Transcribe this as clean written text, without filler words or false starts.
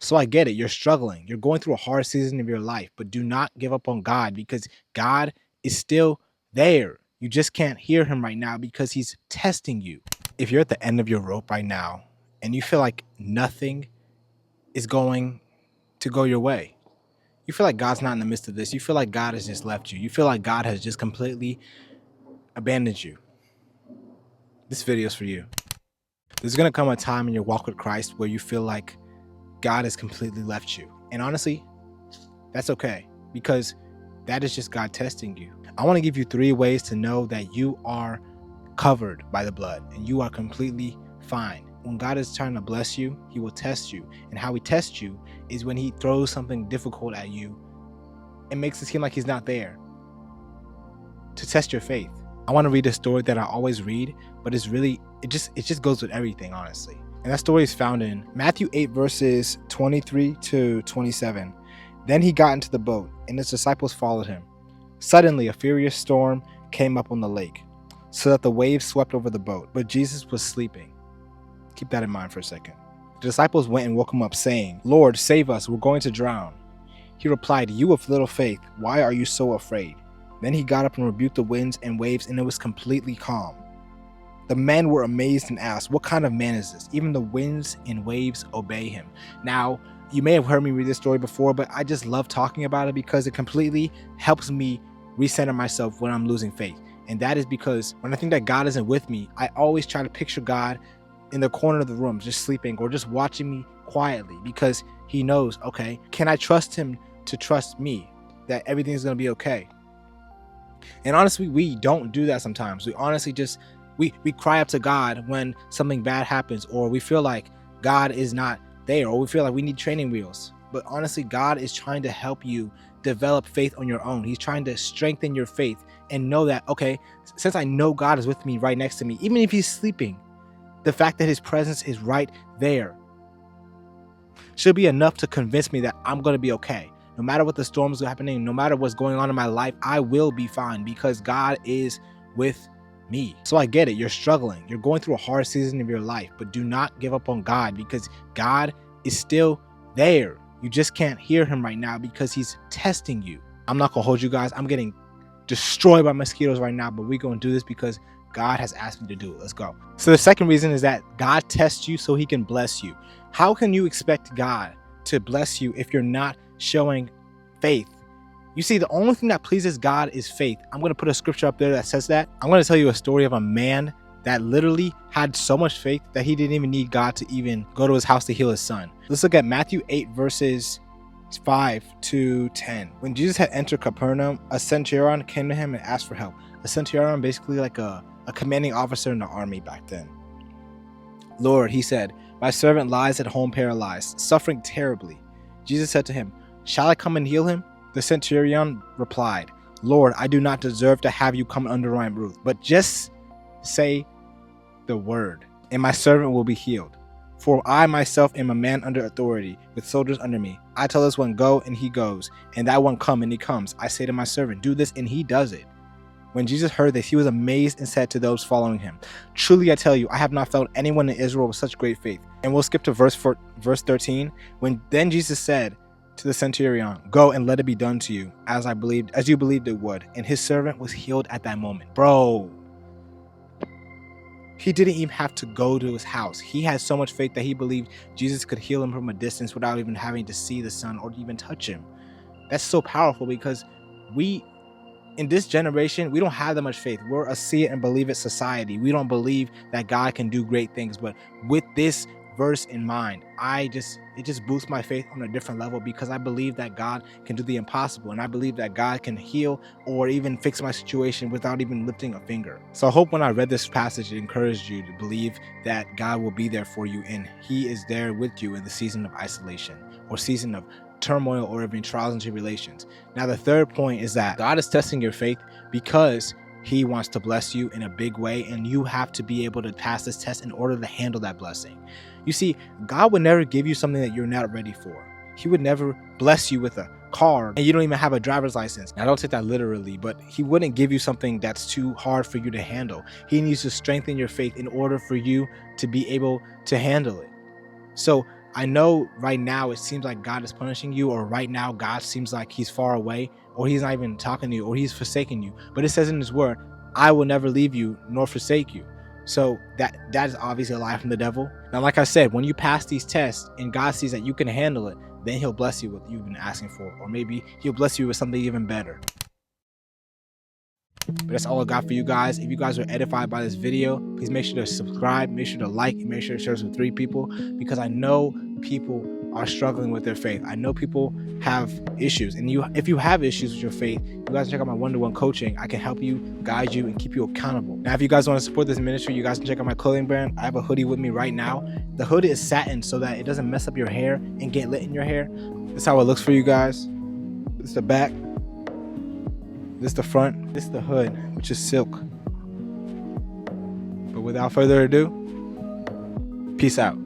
So I get it. You're struggling. You're going through a hard season of your life, but do not give up on God because God is still there. You just can't hear him right now because he's testing you. If you're at the end of your rope right now and you feel like nothing is going to go your way, you feel like God's not in the midst of this. You feel like God has just left you. You feel like God has just completely abandoned you. This video is for you. There's going to come a time in your walk with Christ where you feel like God has completely left you. And honestly, that's okay because that is just God testing you. I want to give you 3 ways to know that you are covered by the blood and you are completely fine. When God is trying to bless you, he will test you. And how he tests you is when he throws something difficult at you and makes it seem like he's not there to test your faith. I want to read a story that I always read, but it just goes with everything, honestly. And that story is found in Matthew 8 verses 23 to 27. Then he got into the boat and his disciples followed him. Suddenly a furious storm came up on the lake, so that the waves swept over the boat, but Jesus was sleeping. Keep that in mind for a second. The disciples went and woke him up saying, "Lord, save us, we're going to drown." He replied, "You of little faith, why are you so afraid?" Then he got up and rebuked the winds and waves, and it was completely calm. The men were amazed and asked, "What kind of man is this? Even the winds and waves obey him." Now, you may have heard me read this story before, but I just love talking about it because it completely helps me recenter myself when I'm losing faith. And that is because when I think that God isn't with me, I always try to picture God in the corner of the room, just sleeping or just watching me quietly because he knows, okay, can I trust him to trust me that everything's going to be okay? And honestly, we don't do that sometimes. We honestly just, we cry up to God when something bad happens, or we feel like God is not there, or we feel like we need training wheels. But honestly, God is trying to help you develop faith on your own. He's trying to strengthen your faith and know that, okay, since I know God is with me right next to me, even if he's sleeping, the fact that his presence is right there should be enough to convince me that I'm going to be okay. No matter what the storms are happening, no matter what's going on in my life, I will be fine because God is with me. So I get it. You're struggling. You're going through a hard season of your life, but do not give up on God because God is still there. You just can't hear him right now because he's testing you. I'm not going to hold you guys. I'm getting destroyed by mosquitoes right now, but we're going to do this because God has asked me to do it. Let's go. So the second reason is that God tests you so he can bless you. How can you expect God to bless you if you're not showing faith? You see, the only thing that pleases God is faith. I'm going to put a scripture up there that says that. I'm going to tell you a story of a man that literally had so much faith that he didn't even need God to even go to his house to heal his son. Let's look at Matthew 8 verses 5 to 10. When Jesus had entered Capernaum, a centurion came to him and asked for help. A centurion, basically like a commanding officer in the army back then. "Lord," he said, "my servant lies at home paralyzed, suffering terribly." Jesus said to him, "Shall I come and heal him?" The centurion replied, "Lord, I do not deserve to have you come under my roof, but just say the word, and my servant will be healed. For I myself am a man under authority, with soldiers under me. I tell this one, go, and he goes, and that one, come, and he comes. I say to my servant, do this, and he does it." When Jesus heard this, he was amazed and said to those following him, "Truly I tell you, I have not found anyone in Israel with such great faith." And we'll skip to verse 13. Then Jesus said to the centurion, "Go and let it be done to you as you believed it would." And his servant was healed at that moment. Bro, he didn't even have to go to his house. He had so much faith that he believed Jesus could heal him from a distance without even having to see the son or even touch him. That's so powerful because in this generation, we don't have that much faith. We're a see it and believe it society. We don't believe that God can do great things. But with this verse in mind, it just boosts my faith on a different level because I believe that God can do the impossible. And I believe that God can heal or even fix my situation without even lifting a finger. So I hope when I read this passage, it encouraged you to believe that God will be there for you and he is there with you in the season of isolation or season of turmoil or even trials and tribulations. Now, the third point is that God is testing your faith because he wants to bless you in a big way, and you have to be able to pass this test in order to handle that blessing. You see, God would never give you something that you're not ready for. He would never bless you with a car and you don't even have a driver's license. I don't take that literally, but he wouldn't give you something that's too hard for you to handle. He needs to strengthen your faith in order for you to be able to handle it. So I know right now it seems like God is punishing you, or right now God seems like he's far away, or he's not even talking to you, or he's forsaken you. But it says in his word, I will never leave you nor forsake you. So that is obviously a lie from the devil. Now, like I said, when you pass these tests and God sees that you can handle it, then he'll bless you with what you've been asking for, or maybe he'll bless you with something even better. But that's all I got for you guys. If you guys were edified by this video, please make sure to subscribe, make sure to like, and make sure to share this with 3 people, because I know people are struggling with their faith. I know people have issues, and if you have issues with your faith, you guys can check out my one-to-one coaching. I can help you, guide you, and keep you accountable. Now, if you guys want to support this ministry, you guys can check out my clothing brand. I have a hoodie with me right now. The hoodie is satin so that it doesn't mess up your hair and get lit in your hair. This is how it looks for you guys. This is the back. This is the front, this is the hood, which is silk. But without further ado, peace out.